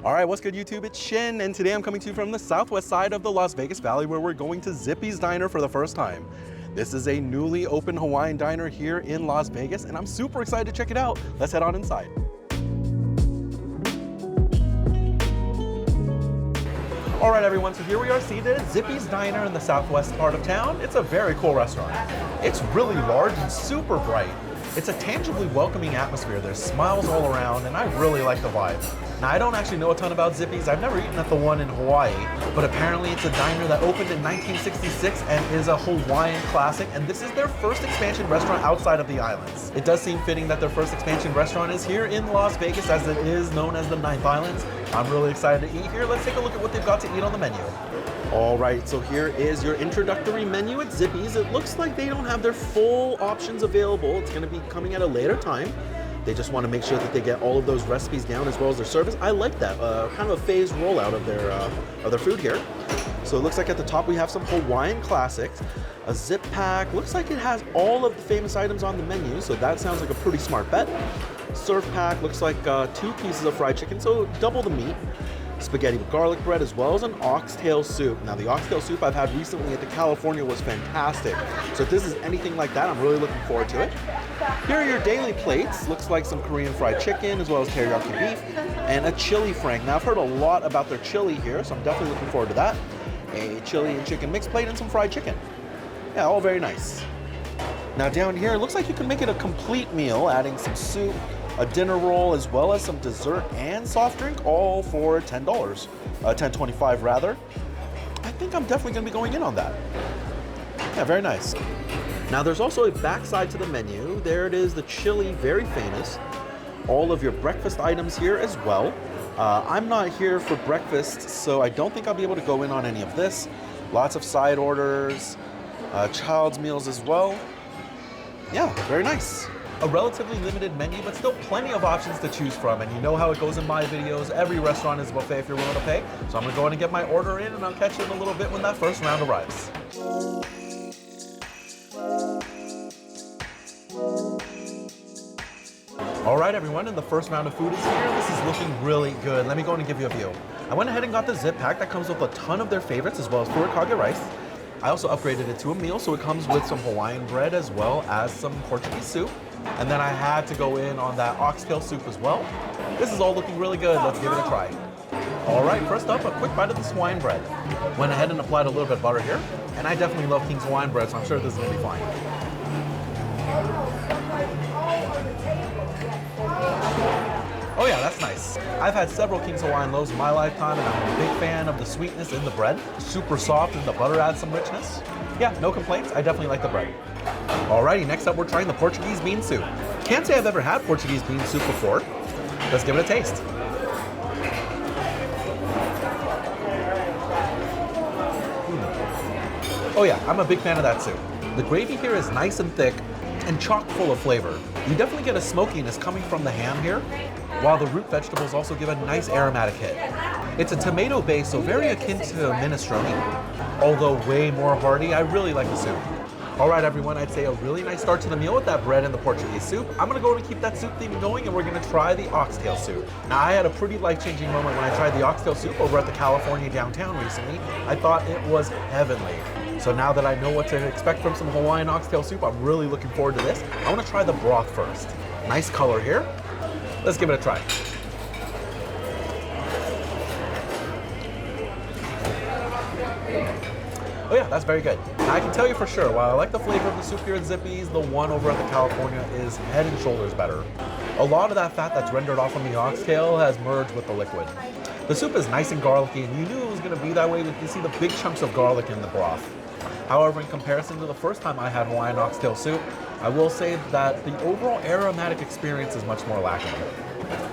All right, what's good YouTube? It's Shin, and today I'm coming to you from the southwest side of the Las Vegas Valley where we're going to Zippy's Diner for the first time. This is a newly opened Hawaiian diner here in Las Vegas, and I'm super excited to check it out. Let's head on inside. All right, everyone, so here we are seated at Zippy's Diner in the southwest part of town. It's a very cool restaurant. It's really large and super bright. It's a tangibly welcoming atmosphere. There's smiles all around, and I really like the vibe. Now, I don't actually know a ton about Zippy's. I've never eaten at the one in Hawaii, but apparently it's a diner that opened in 1966 and is a Hawaiian classic, and this is their first expansion restaurant outside of the islands. It does seem fitting that their first expansion restaurant is here in Las Vegas, as it is known as the Ninth Islands. I'm really excited to eat here. Let's take a look at what they've got to eat on the menu. All right, so here is your introductory menu at Zippy's. It looks like they don't have their full options available. It's gonna be coming at a later time. They just want to make sure that they get all of those recipes down as well as their service. I like that, kind of a phased rollout of their food here. So it looks like at the top we have some Hawaiian classics, a zip pack. Looks like it has all of the famous items on the menu, so that sounds like a pretty smart bet. Serve pack looks like 2 pieces of fried chicken, so double the meat. Spaghetti with garlic bread, as well as an oxtail soup. Now, the oxtail soup I've had recently at the California was fantastic. So if this is anything like that, I'm really looking forward to it. Here are your daily plates. Looks like some Korean fried chicken, as well as teriyaki beef, and a chili frank. Now, I've heard a lot about their chili here, so I'm definitely looking forward to that. A chili and chicken mixed plate and some fried chicken. Yeah, all very nice. Now, down here, it looks like you can make it a complete meal, adding some soup, a dinner roll, as well as some dessert and soft drink, all for $10, $10.25 rather. I think I'm definitely gonna be going in on that. Yeah, very nice. Now there's also a backside to the menu. There it is, the chili, very famous. All of your breakfast items here as well. I'm not here for breakfast, so I don't think I'll be able to go in on any of this. Lots of side orders, child's meals as well. Yeah, very nice. A relatively limited menu, but still plenty of options to choose from. And you know how it goes in my videos. Every restaurant is a buffet if you're willing to pay. So I'm gonna go ahead and get my order in, and I'll catch you in a little bit when that first round arrives. All right, everyone, and the first round of food is here. This is looking really good. Let me go ahead and give you a view. I went ahead and got the zip pack that comes with a ton of their favorites, as well as furikake rice. I also upgraded it to a meal, so it comes with some Hawaiian bread as well as some Portuguese soup. And then I had to go in on that oxtail soup as well. This is all looking really good. Let's give it a try. All right, first up, a quick bite of this Hawaiian bread. Went ahead and applied a little bit of butter here. And I definitely love King's Hawaiian bread, so I'm sure this is gonna be fine. Oh yeah, that's nice. I've had several King's Hawaiian loaves in my lifetime, and I'm a big fan of the sweetness in the bread. Super soft, and the butter adds some richness. Yeah, no complaints. I definitely like the bread. Alrighty, next up we're trying the Portuguese bean soup. Can't say I've ever had Portuguese bean soup before. Let's give it a taste. Oh yeah, I'm a big fan of that soup. The gravy here is nice and thick and chock full of flavor. You definitely get a smokiness coming from the ham here, while the root vegetables also give a nice aromatic hit. It's a tomato base, so very akin to minestrone. Although way more hearty, I really like the soup. All right, everyone, I'd say a really nice start to the meal with that bread and the Portuguese soup. I'm gonna go and keep that soup theme going, and we're gonna try the oxtail soup. Now, I had a pretty life-changing moment when I tried the oxtail soup over at the California downtown recently. I thought it was heavenly. So now that I know what to expect from some Hawaiian oxtail soup, I'm really looking forward to this. I wanna try the broth first. Nice color here. Let's give it a try. Oh yeah, that's very good. Now, I can tell you for sure, while I like the flavor of the soup here at Zippy's, the one over at the California is head and shoulders better. A lot of that fat that's rendered off from the oxtail has merged with the liquid. The soup is nice and garlicky, and you knew it was gonna be that way when you see the big chunks of garlic in the broth. However, in comparison to the first time I had Hawaiian oxtail soup, I will say that the overall aromatic experience is much more lacking.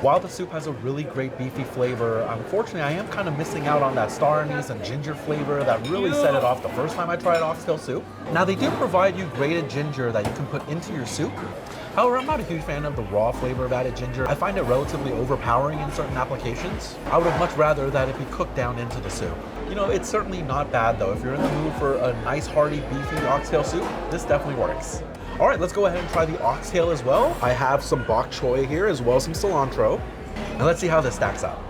While the soup has a really great beefy flavor, unfortunately I am kind of missing out on that star anise and ginger flavor that really set it off the first time I tried oxtail soup. Now, they do provide you grated ginger that you can put into your soup. However, I'm not a huge fan of the raw flavor of added ginger. I find it relatively overpowering in certain applications. I would have much rather that it be cooked down into the soup. You know, it's certainly not bad though. If you're in the mood for a nice hearty beefy oxtail soup, this definitely works. All right, let's go ahead and try the oxtail as well. I have some bok choy here as well as some cilantro. And let's see how this stacks up.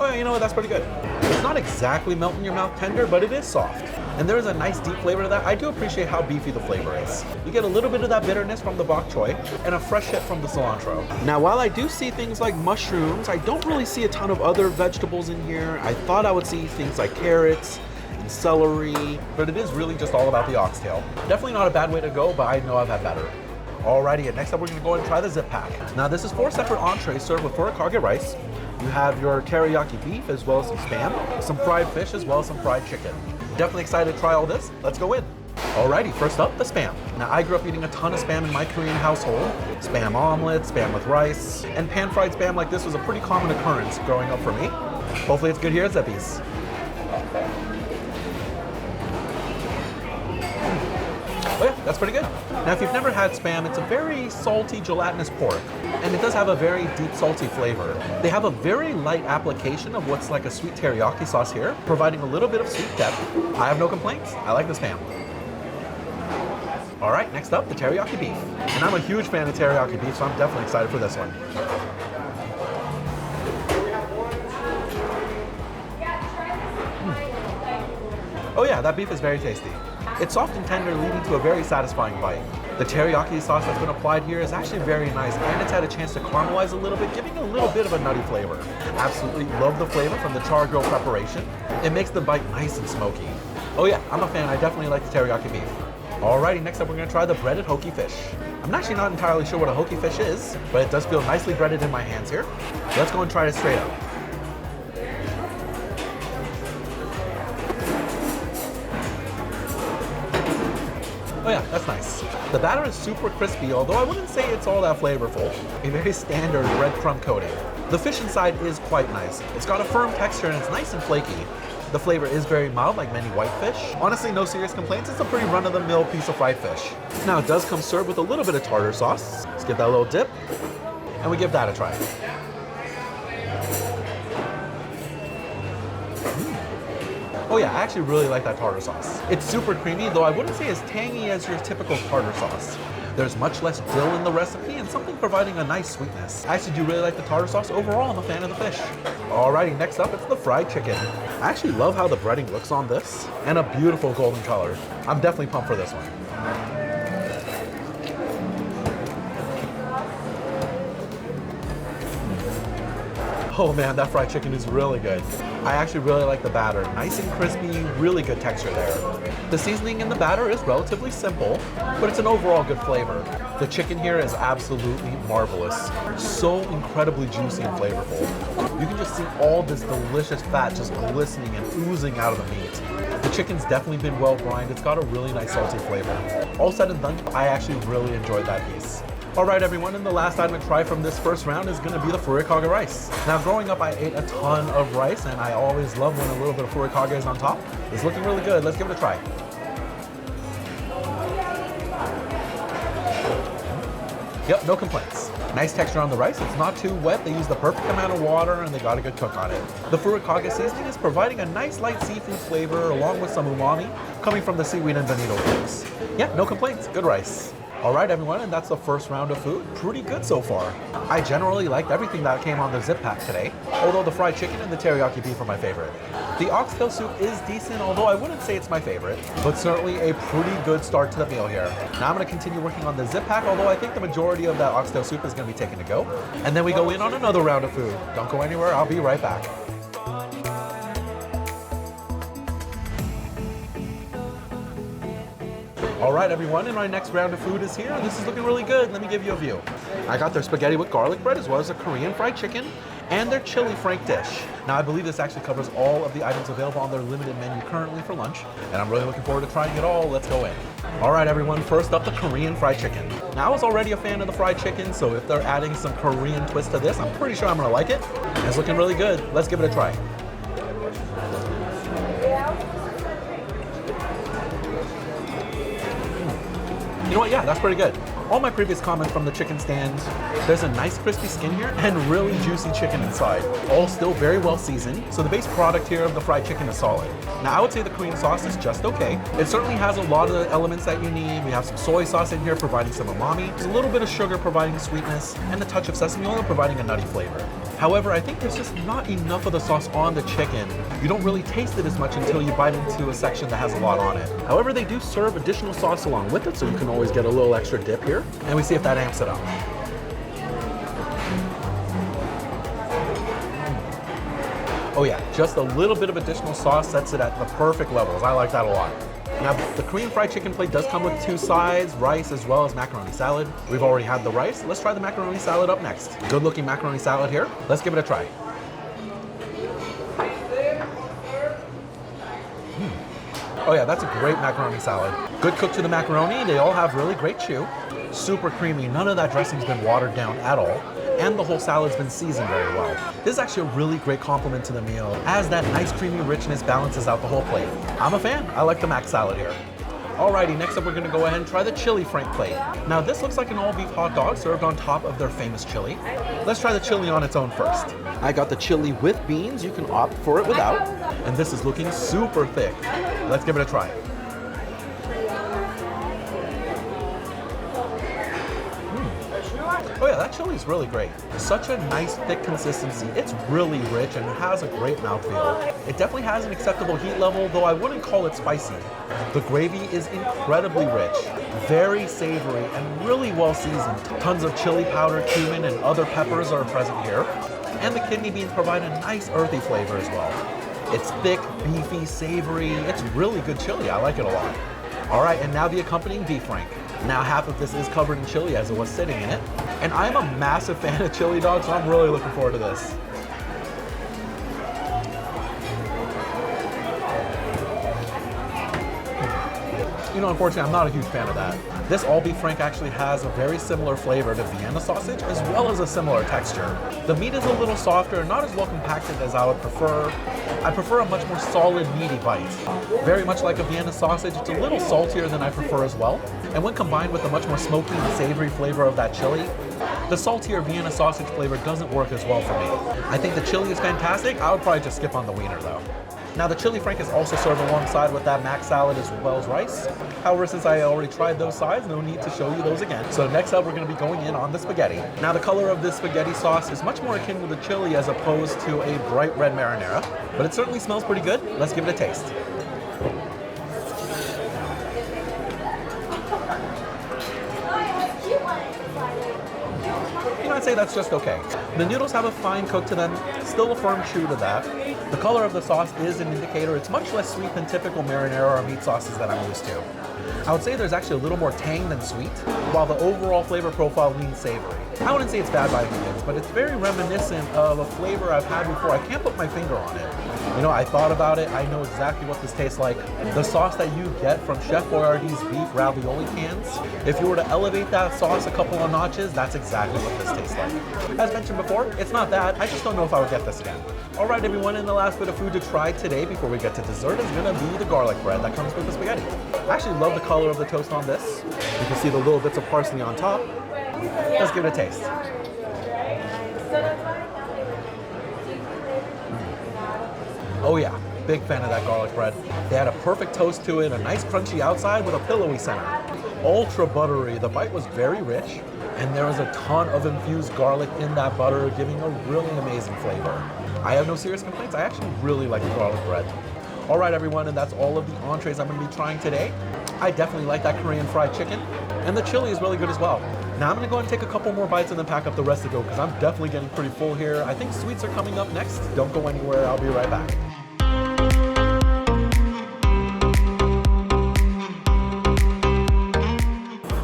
Oh yeah, you know what, that's pretty good. It's not exactly melt in your mouth tender, but it is soft. And there is a nice deep flavor to that. I do appreciate how beefy the flavor is. You get a little bit of that bitterness from the bok choy and a fresh hit from the cilantro. Now, while I do see things like mushrooms, I don't really see a ton of other vegetables in here. I thought I would see things like carrots and celery, but it is really just all about the oxtail. Definitely not a bad way to go, but I know I've had better. Alrighty, and next up we're gonna go and try the Zip Pack. Now this is 4 separate entrees served with furikake rice. You have your teriyaki beef as well as some spam, some fried fish as well as some fried chicken. Definitely excited to try all this. Let's go in. Alrighty, first up, the spam. Now I grew up eating a ton of spam in my Korean household. Spam omelet, spam with rice, and pan-fried spam like this was a pretty common occurrence growing up for me. Hopefully it's good here at Zippy's. Oh yeah, that's pretty good. Now if you've never had spam, it's a very salty, gelatinous pork, and it does have a very deep, salty flavor. They have a very light application of what's like a sweet teriyaki sauce here, providing a little bit of sweet depth. I have no complaints. I like the spam. All right, next up, the teriyaki beef. And I'm a huge fan of teriyaki beef, so I'm definitely excited for this one. Oh yeah, that beef is very tasty. It's soft and tender, leading to a very satisfying bite. The teriyaki sauce that's been applied here is actually very nice, and it's had a chance to caramelize a little bit, giving a little bit of a nutty flavor. Absolutely love the flavor from the char grill preparation. It makes the bite nice and smoky. Oh yeah, I'm a fan. I definitely like the teriyaki beef. Alrighty, next up we're gonna try the breaded hoki fish. I'm actually not entirely sure what a hoki fish is, but it does feel nicely breaded in my hands here. Let's go and try it straight up. Oh yeah, that's nice. The batter is super crispy, although I wouldn't say it's all that flavorful. A very standard breadcrumb coating. The fish inside is quite nice. It's got a firm texture and it's nice and flaky. The flavor is very mild, like many white fish. Honestly, no serious complaints. It's a pretty run-of-the-mill piece of fried fish. Now, it does come served with a little bit of tartar sauce. Let's give that a little dip, and we give that a try. Oh yeah, I actually really like that tartar sauce. It's super creamy, though I wouldn't say as tangy as your typical tartar sauce. There's much less dill in the recipe and something providing a nice sweetness. I actually do really like the tartar sauce. Overall, I'm a fan of the fish. Alrighty, next up, it's the fried chicken. I actually love how the breading looks on this, and a beautiful golden color. I'm definitely pumped for this one. Oh man, that fried chicken is really good. I actually really like the batter. Nice and crispy, really good texture there. The seasoning in the batter is relatively simple, but it's an overall good flavor. The chicken here is absolutely marvelous. So incredibly juicy and flavorful. You can just see all this delicious fat just glistening and oozing out of the meat. The chicken's definitely been well brined. It's got a really nice salty flavor. All said and done, I actually really enjoyed that piece. Alright everyone, and the last item to try from this first round is going to be the furikake rice. Now growing up I ate a ton of rice, and I always love when a little bit of furikake is on top. It's looking really good. Let's give it a try. Yep, no complaints. Nice texture on the rice. It's not too wet. They use the perfect amount of water and they got a good cook on it. The furikake seasoning is providing a nice light seafood flavor along with some umami coming from the seaweed and bonito flakes. Yeah, no complaints. Good rice. Alright everyone, and that's the first round of food. Pretty good so far. I generally liked everything that came on the Zip Pack today, although the fried chicken and the teriyaki beef are my favorite. The oxtail soup is decent, although I wouldn't say it's my favorite, but certainly a pretty good start to the meal here. Now I'm going to continue working on the Zip Pack, although I think the majority of that oxtail soup is going to be taken to go. And then we go in on another round of food. Don't go anywhere, I'll be right back. Alright everyone, and my next round of food is here, and this is looking really good. Let me give you a view. I got their spaghetti with garlic bread, as well as a Korean fried chicken, and their chili frank dish. Now I believe this actually covers all of the items available on their limited menu currently for lunch, and I'm really looking forward to trying it all. Let's go in. Alright everyone, first up the Korean fried chicken. Now I was already a fan of the fried chicken, so if they're adding some Korean twist to this, I'm pretty sure I'm gonna like it. It's looking really good. Let's give it a try. You know what? Yeah, that's pretty good. All my previous comments from the chicken stand, there's a nice crispy skin here and really juicy chicken inside. All still very well seasoned, so the base product here of the fried chicken is solid. Now I would say the Korean sauce is just okay. It certainly has a lot of the elements that you need. We have some soy sauce in here providing some umami, there's a little bit of sugar providing sweetness, and a touch of sesame oil providing a nutty flavor. However, I think there's just not enough of the sauce on the chicken. You don't really taste it as much until you bite into a section that has a lot on it. However, they do serve additional sauce along with it, so you can always get a little extra dip here. And we see if that amps it up. Oh yeah, just a little bit of additional sauce sets it at the perfect levels. I like that a lot. Now, the Korean fried chicken plate does come with 2 sides, rice as well as macaroni salad. We've already had the rice. Let's try the macaroni salad up next. Good looking macaroni salad here. Let's give it a try. Oh yeah, that's a great macaroni salad. Good cook to the macaroni. They all have really great chew. Super creamy. None of that dressing's been watered down at all. And the whole salad's been seasoned very well. This is actually a really great compliment to the meal, as that nice creamy richness balances out the whole plate. I'm a fan. I like the mac salad here. Alrighty, next up we're gonna go ahead and try the chili frank plate. Now this looks like an all beef hot dog served on top of their famous chili. Let's try the chili on its own first. I got the chili with beans. You can opt for it without. And this is looking super thick. Let's give it a try. Oh yeah, that chili is really great. Such a nice thick consistency. It's really rich and it has a great mouthfeel. It definitely has an acceptable heat level, though I wouldn't call it spicy. The gravy is incredibly rich, very savory, and really well seasoned. Tons of chili powder, cumin, and other peppers are present here. And the kidney beans provide a nice earthy flavor as well. It's thick, beefy, savory. It's really good chili. I like it a lot. All right, and now the accompanying beef frank. Now half of this is covered in chili as it was sitting in it. And I'm a massive fan of chili dogs, so I'm really looking forward to this. You know, unfortunately, I'm not a huge fan of that. This all beef frank actually has a very similar flavor to Vienna sausage, as well as a similar texture. The meat is a little softer, not as well compacted as I would prefer. I prefer a much more solid, meaty bite. Very much like a Vienna sausage, it's a little saltier than I prefer as well. And when combined with the much more smoky and savory flavor of that chili, the saltier Vienna sausage flavor doesn't work as well for me. I think the chili is fantastic. I would probably just skip on the wiener though. Now the chili frank is also served alongside with that mac salad as well as rice. However, since I already tried those sides, no need to show you those again. So next up, we're going to be going in on the spaghetti. Now the color of this spaghetti sauce is much more akin to the chili as opposed to a bright red marinara, but it certainly smells pretty good. Let's give it a taste. I'd say that's just okay. The noodles have a fine cook to them, still a firm chew to that. The color of the sauce is an indicator. It's much less sweet than typical marinara or meat sauces that I'm used to. I would say there's actually a little more tang than sweet, while the overall flavor profile leans savory. I wouldn't say it's bad by any means, but it's very reminiscent of a flavor I've had before. I can't put my finger on it. You know, I thought about it. I know exactly what this tastes like. The sauce that you get from Chef Boyardee's beef ravioli cans, if you were to elevate that sauce a couple of notches, that's exactly what this tastes like. As mentioned before, it's not bad. I just don't know if I would get this again. All right, everyone, and the last bit of food to try today before we get to dessert is gonna be the garlic bread that comes with the spaghetti. I actually love the color of the toast on this. You can see the little bits of parsley on top. Let's give it a taste. Oh yeah, big fan of that garlic bread. They had a perfect toast to it, a nice crunchy outside with a pillowy center. Ultra buttery, the bite was very rich, and there was a ton of infused garlic in that butter, giving a really amazing flavor. I have no serious complaints. I actually really like the garlic bread. All right, everyone, and that's all of the entrees I'm gonna be trying today. I definitely like that Korean fried chicken, and the chili is really good as well. Now I'm gonna go and take a couple more bites and then pack up the rest to go, because I'm definitely getting pretty full here. I think sweets are coming up next. Don't go anywhere, I'll be right back.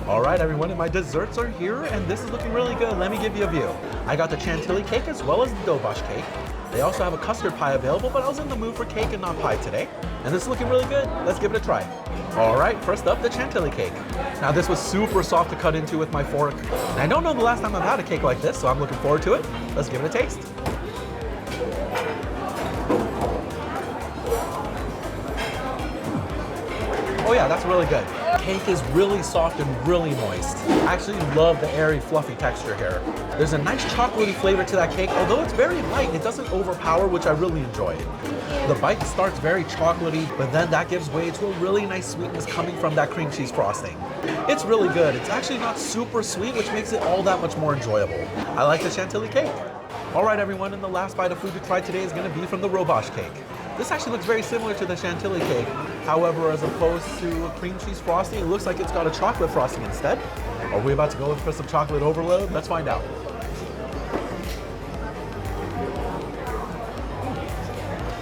All right, everyone, and my desserts are here, and this is looking really good. Let me give you a view. I got the chantilly cake as well as the dobosh cake. They also have a custard pie available, but I was in the mood for cake and not pie today. And this is looking really good. Let's give it a try. All right, first up, the chantilly cake. Now this was super soft to cut into with my fork. And I don't know the last time I've had a cake like this, so I'm looking forward to it. Let's give it a taste. Oh yeah, that's really good. Cake is really soft and really moist. I actually love the airy, fluffy texture here. There's a nice chocolatey flavor to that cake, although it's very light. It doesn't overpower, which I really enjoy. The bite starts very chocolatey, but then that gives way to a really nice sweetness coming from that cream cheese frosting. It's really good. It's actually not super sweet, which makes it all that much more enjoyable. I like the chantilly cake. All right, everyone, and the last bite of food to try today is going to be from the roboche cake. This actually looks very similar to the chantilly cake. However, as opposed to a cream cheese frosting, it looks like it's got a chocolate frosting instead. Are we about to go in for some chocolate overload? Let's find out.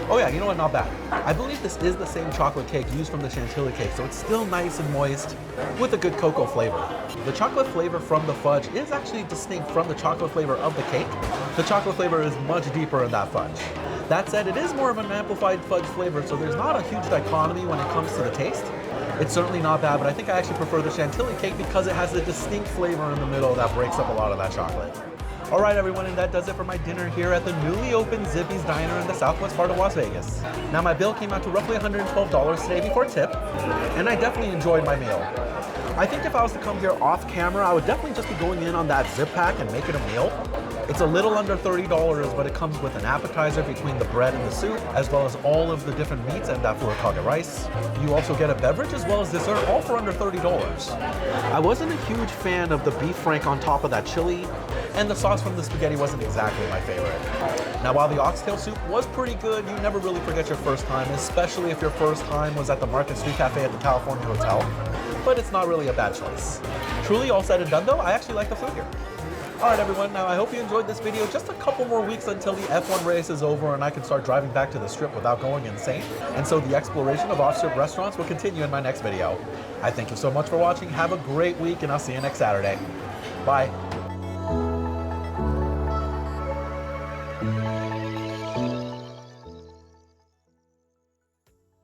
Oh yeah, you know what, not bad. I believe this is the same chocolate cake used from the chantilly cake, so it's still nice and moist with a good cocoa flavor. The chocolate flavor from the fudge is actually distinct from the chocolate flavor of the cake. The chocolate flavor is much deeper in that fudge. That said, it is more of an amplified fudge flavor, so there's not a huge dichotomy when it comes to the taste. It's certainly not bad, but I think I actually prefer the chantilly cake because it has a distinct flavor in the middle that breaks up a lot of that chocolate. All right, everyone, and that does it for my dinner here at the newly opened Zippy's Diner in the southwest part of Las Vegas. Now, my bill came out to roughly $112 today before tip, and I definitely enjoyed my meal. I think if I was to come here off camera, I would definitely just be going in on that zip pack and make it a meal. It's a little under $30, but it comes with an appetizer between the bread and the soup, as well as all of the different meats and that furikage rice. You also get a beverage as well as dessert, all for under $30. I wasn't a huge fan of the beef frank on top of that chili, and the sauce from the spaghetti wasn't exactly my favorite. Now, while the oxtail soup was pretty good, you never really forget your first time, especially if your first time was at the Market Street Cafe at the California Hotel. But it's not really a bad choice. Truly, all said and done though, I actually like the food here. All right, everyone, now I hope you enjoyed this video. Just a couple more weeks until the F1 race is over and I can start driving back to the Strip without going insane. And so the exploration of off-strip restaurants will continue in my next video. I thank you so much for watching. Have a great week, and I'll see you next Saturday. Bye.